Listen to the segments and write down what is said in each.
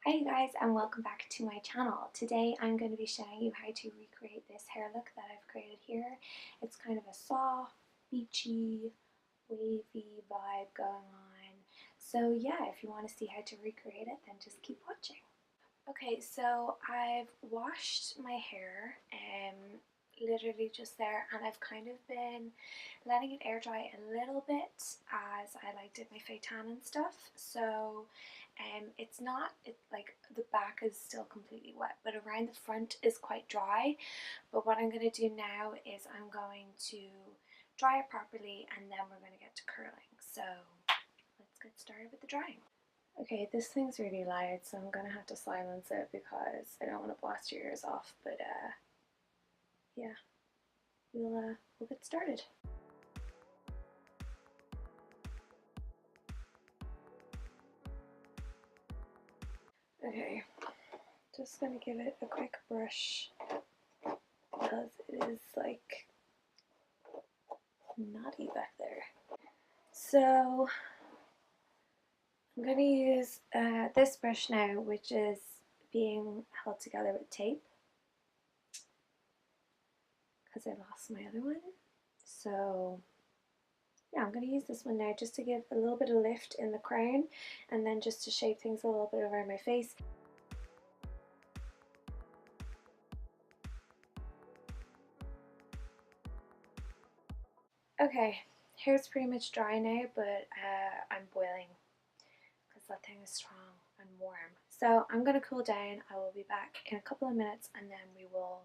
Hi you guys, and welcome back to my channel. Today I'm going to be showing you how to recreate this hair look that I've created here. It's kind of a soft, beachy, wavy vibe going on. So yeah, if you want to see how to recreate it, then just keep watching. Okay, so I've washed my hair literally just there, and I've kind of been letting it air dry a little bit as I did my fake tan and stuff. So it's not like the back is still completely wet, but around the front is quite dry. But what I'm going to do now is I'm going to dry it properly, and then we're going to get to curling. So let's get started with the drying. Okay, this thing's really loud, so I'm gonna have to silence it because I don't want to blast your ears off. But yeah, we'll get started. Okay, just gonna give it a quick brush because it is like knotty back there. So I'm gonna use this brush now, which is being held together with tape because I lost my other one. So yeah, I'm going to use this one now just to give a little bit of lift in the crown, and then just to shape things a little bit around my face. Okay, hair's pretty much dry now, but I'm boiling because that thing is strong and warm. So I'm going to cool down. I will be back in a couple of minutes, and then we will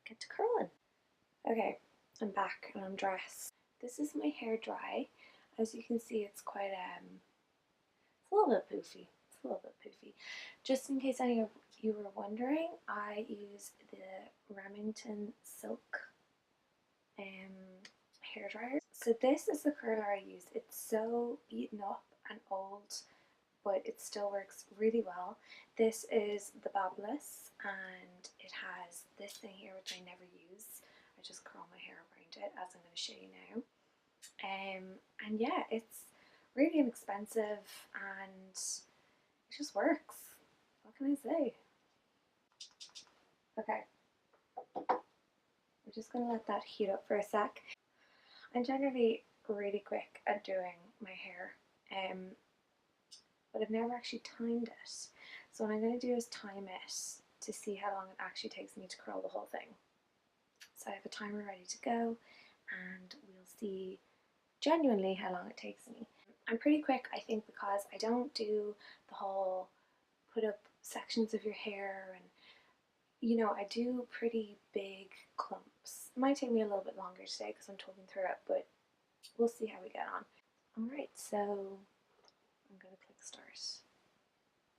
get to curling. Okay, I'm back and I'm dressed. This is my hair dry. As you can see, it's quite it's a little bit poofy. It's a little bit poofy. Just in case any of you were wondering, I use the Remington Silk hair dryer. So this is the curler I use. It's so beaten up and old, but it still works really well. This is the Babyliss, and it has this thing here which I never use. I just curl my hair around it, as I'm going to show you now. And yeah, it's really inexpensive and it just works. What can I say? Okay, we're just gonna let that heat up for a sec. I'm generally really quick at doing my hair, but I've never actually timed it. So what I'm gonna do is time it to see how long it actually takes me to curl the whole thing. So I have a timer ready to go, and we'll see genuinely how long it takes me. I'm pretty quick, I think, because I don't do the whole put up sections of your hair, and you know, I do pretty big clumps. It might take me a little bit longer today because I'm talking through it, but we'll see how we get on. Alright, so I'm going to click start.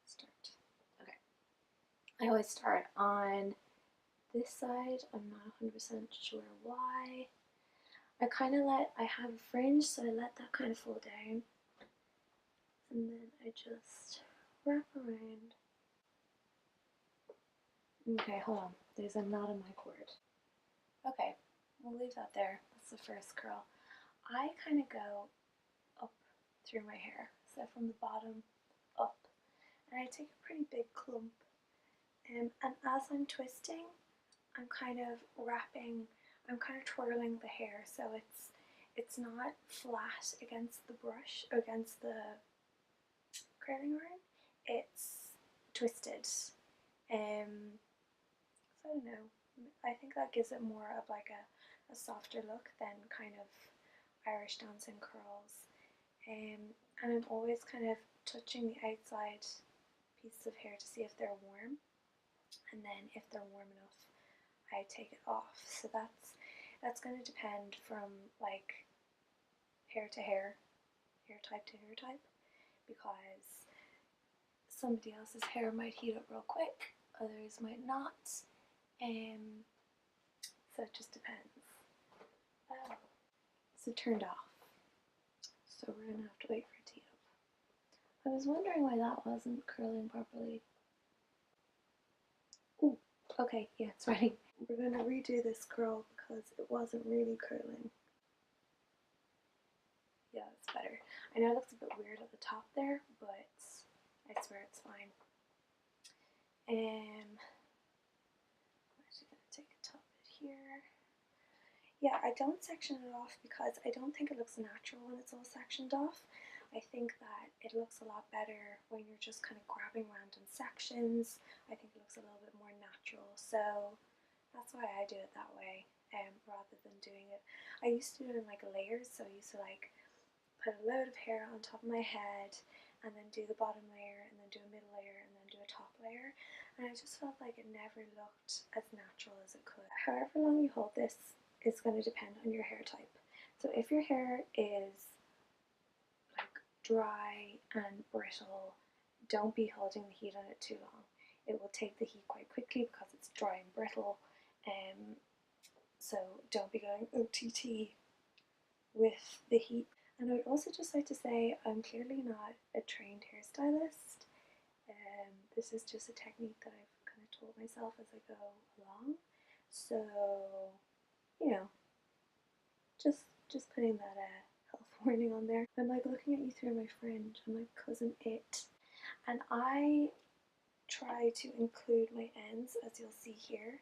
Start. Okay. I always start on this side. I'm not 100% sure why. I have a fringe, so I let that kind of fall down. And then I just wrap around. Okay, hold on. There's a knot in my cord. Okay, we'll leave that there. That's the first curl. I kind of go up through my hair, so from the bottom up, and I take a pretty big clump, and as I'm twisting, I'm kind of twirling the hair, so it's not flat against the brush, against the curling iron. It's twisted. So I don't know. I think that gives it more of like a softer look than kind of Irish dancing curls. And I'm always kind of touching the outside pieces of hair to see if they're warm, and then if they're warm enough, I take it off. So that's going to depend from like hair to hair, hair type to hair type, because somebody else's hair might heat up real quick, others might not. So it just depends. So turned off. So we're gonna have to wait for it to heat up. I was wondering why that wasn't curling properly. Ooh, okay, yeah, it's ready. We're gonna redo this curl because it wasn't really curling. Yeah, that's better. I know it looks a bit weird at the top there, but I swear it's fine. I'm actually going to take a top bit here. Yeah, I don't section it off because I don't think it looks natural when it's all sectioned off. I think that it looks a lot better when you're just kind of grabbing around in sections. I think it looks a little bit more natural, so that's why I do it that way, rather than doing it. I used to do it in like layers, so I used to like put a load of hair on top of my head and then do the bottom layer and then do a middle layer and then do a top layer, and I just felt like it never looked as natural as it could. However long you hold this is going to depend on your hair type. So if your hair is like dry and brittle, don't be holding the heat on it too long. It will take the heat quite quickly because it's dry and brittle. So don't be going OTT with the heat. And I would also just like to say I'm clearly not a trained hairstylist. This is just a technique that I've kind of taught myself as I go along. So, you know, just putting that health warning on there. I'm like looking at you through my fringe. I'm like cousin it. And I try to include my ends, as you'll see here.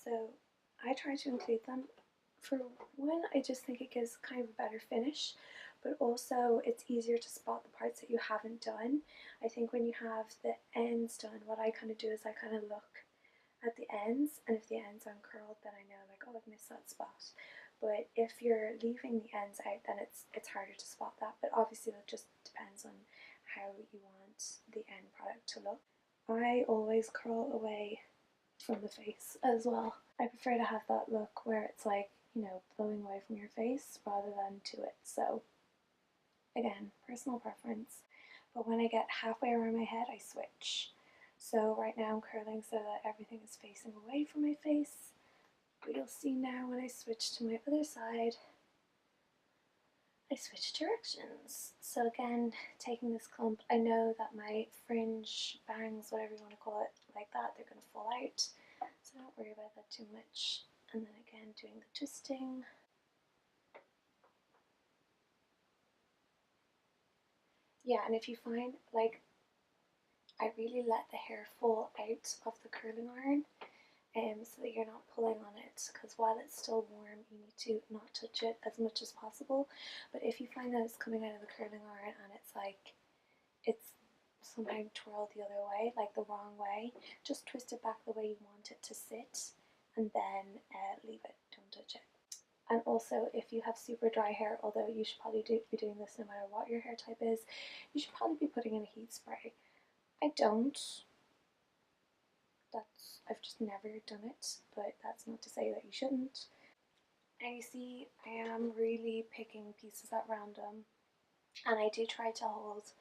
So I try to include them. For one, I just think it gives kind of a better finish, but also it's easier to spot the parts that you haven't done. I think when you have the ends done, what I kind of do is I kind of look at the ends, and if the ends aren't curled, then I know like, oh, I've missed that spot. But if you're leaving the ends out, then it's harder to spot that. But obviously that just depends on how you want the end product to look. I always curl away from the face as well. I prefer to have that look where it's like, you know, blowing away from your face rather than to it. So again, personal preference. But when I get halfway around my head, I switch. So right now I'm curling so that everything is facing away from my face. But you'll see now when I switch to my other side, I switch directions. So again, taking this clump, I know that my fringe, bangs, whatever you want to call it, like that, they're going to fall out. So don't worry about that too much. And then again, doing the twisting. Yeah, and if you find, like, I really let the hair fall out of the curling iron, so that you're not pulling on it, because while it's still warm you need to not touch it as much as possible. But if you find that it's coming out of the curling iron and it's like it's somehow twirled the other way, like the wrong way, just twist it back the way you want it to sit and then leave it, don't touch it. And also, if you have super dry hair, although you should probably be doing this no matter what your hair type is, you should probably be putting in a heat spray. I don't. I've just never done it, but that's not to say that you shouldn't. And you see, I am really picking pieces at random, and I do try to hold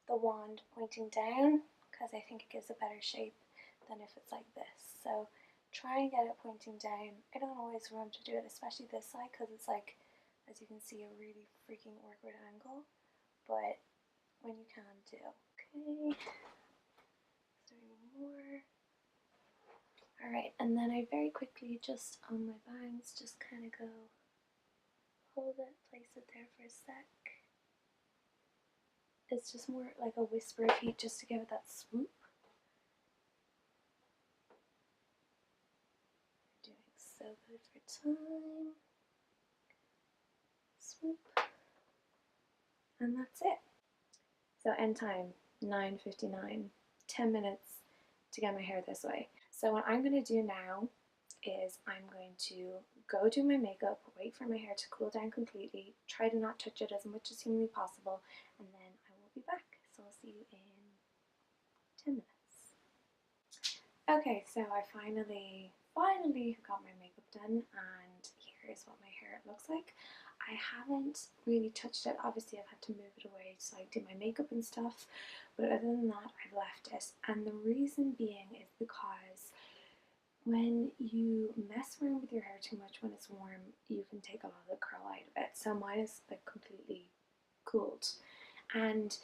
the wand pointing down because I think it gives a better shape than if it's like this. So try and get it pointing down. I don't always remember to do it, especially this side, because it's like, as you can see, a really freaking awkward angle, but when you can do. Okay, is there any more? Alright, and then I very quickly just on my bangs just kind of go hold it, place it there for a sec. It's just more like a whisper of heat just to give it that swoop. We're doing so good for time. Swoop. And that's it. So end time, 9:59. 10 minutes to get my hair this way. So what I'm going to do now is I'm going to go do my makeup, wait for my hair to cool down completely, try to not touch it as much as humanly possible, and then I will be back. So I'll see you in 10 minutes. Okay, so I finally got my makeup done, and here is what my hair looks like. I haven't really touched it. Obviously I've had to move it away to like do my makeup and stuff, but other than that I've left it, and the reason being is because when you mess around with your hair too much when it's warm, you can take a lot of the curl out of it. So mine is like completely cooled, and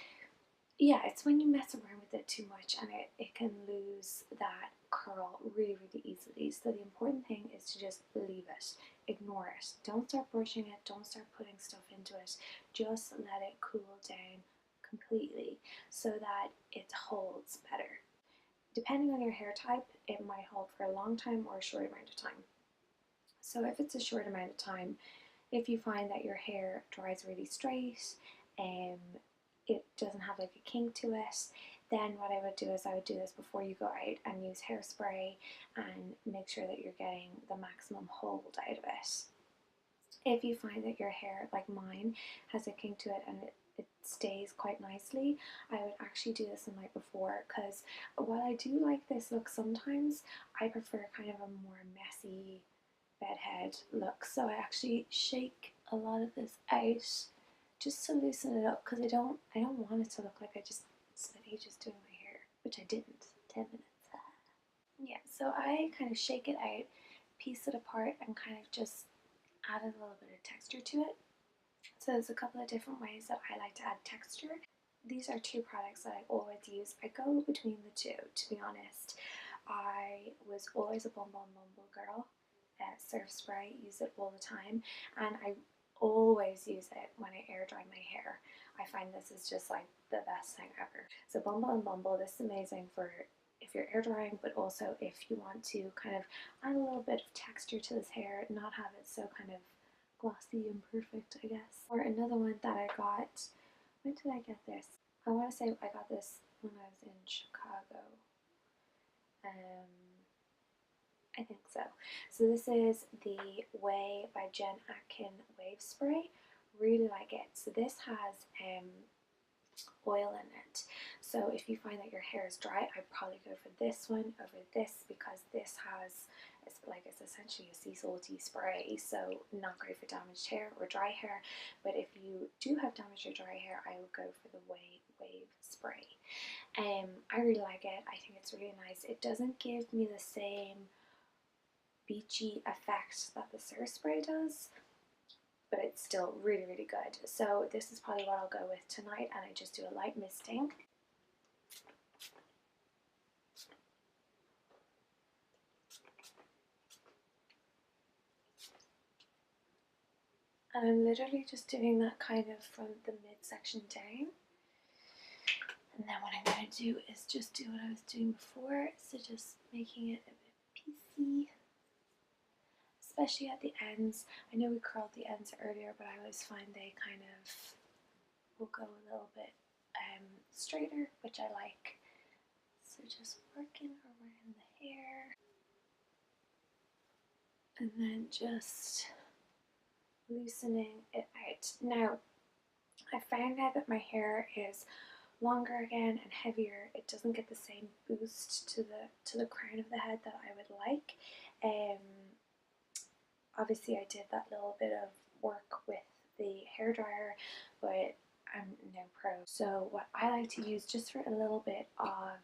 yeah, it's when you mess around with it too much and it can lose that curl really easily. So the important thing is to just leave it, ignore it, don't start brushing it, don't start putting stuff into it, just let it cool down completely so that it holds better. Depending on your hair type, it might hold for a long time or a short amount of time. So if it's a short amount of time, if you find that your hair dries really straight, it doesn't have like a kink to it, then what I would do is I would do this before you go out and use hairspray and make sure that you're getting the maximum hold out of it. If you find that your hair, like mine, has a kink to it and it stays quite nicely, I would actually do this the night before, because while I do like this look sometimes, I prefer kind of a more messy bedhead look. So I actually shake a lot of this out just to loosen it up, because I don't want it to look like I just spent ages doing my hair, which I didn't. 10 minutes. Yeah, so I kind of shake it out, piece it apart, and kind of just add a little bit of texture to it. So there's a couple of different ways that I like to add texture. These are two products that I always use. I go between the two, to be honest. I was always a Bum Bumble girl. Surf spray, use it all the time, and I always use it when I air dry my hair. I find this is just like the best thing ever. So Bumble, this is amazing for if you're air drying, but also if you want to kind of add a little bit of texture to this hair, not have it so kind of glossy and perfect, I guess. Or another one that I got, when did I get this? I want to say I got this when I was in Chicago. I think so. So this is the Way by Jen Atkin Wave Spray. Really like it. So this has oil in it. So if you find that your hair is dry, I'd probably go for this one over this, because this has, it's essentially a sea salty spray, so not great for damaged hair or dry hair. But if you do have damaged or dry hair, I would go for the Wave spray. I really like it. I think it's really nice. It doesn't give me the same beachy effect that the surf spray does, but it's still really, really good. So this is probably what I'll go with tonight, and I just do a light misting. And I'm literally just doing that kind of from the midsection down. And then what I'm going to do is just do what I was doing before, so just making it a bit piecey, especially at the ends. I know we curled the ends earlier, but I always find they kind of will go a little bit straighter, which I like. So just working around the hair, and then just loosening it out. Now, I found out that my hair is longer again and heavier. It doesn't get the same boost to the crown of the head that I would like. Obviously I did that little bit of work with the hairdryer, but I'm no pro. So what I like to use just for a little bit of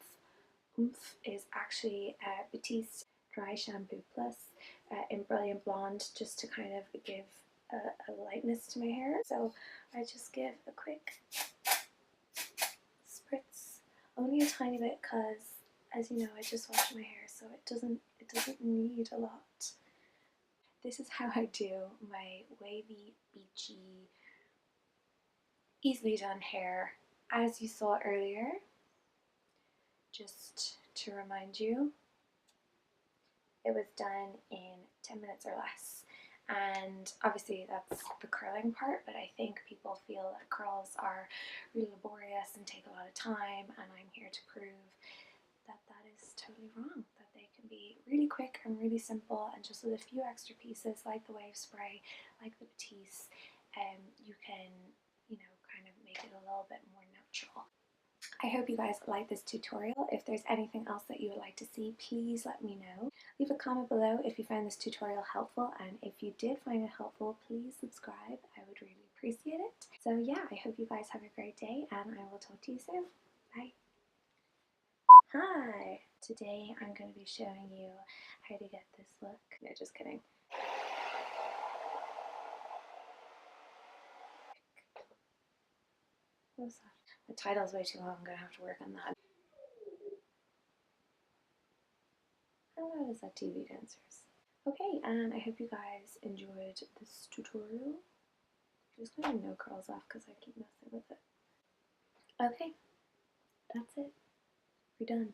oomph is actually Batiste Dry Shampoo Plus in Brilliant Blonde, just to kind of give a lightness to my hair. So I just give a quick spritz, only a tiny bit, because as you know I just washed my hair, so it doesn't need a lot. This is how I do my wavy, beachy, easily done hair. As you saw earlier, just to remind you, it was done in 10 minutes or less. And obviously that's the curling part, but I think people feel that curls are really laborious and take a lot of time, and I'm here to prove that that is totally wrong, that they can be really quick and really simple, and just with a few extra pieces like the wave spray, like the Batiste, you can, you know, kind of make it a little bit more natural. I hope you guys like this tutorial. If there's anything else that you would like to see, please let me know. Leave a comment below if you found this tutorial helpful, and if you did find it helpful, please subscribe. I would really appreciate it. So yeah, I hope you guys have a great day, and I will talk to you soon. Bye. Hi! Today I'm going to be showing you how to get this look. No, just kidding. What was that? The title's way too long, I'm going to have to work on that. How loud is that TV downstairs? Okay, and I hope you guys enjoyed this tutorial. Just going to no curls off because I keep messing with it. Okay, that's it. We're done.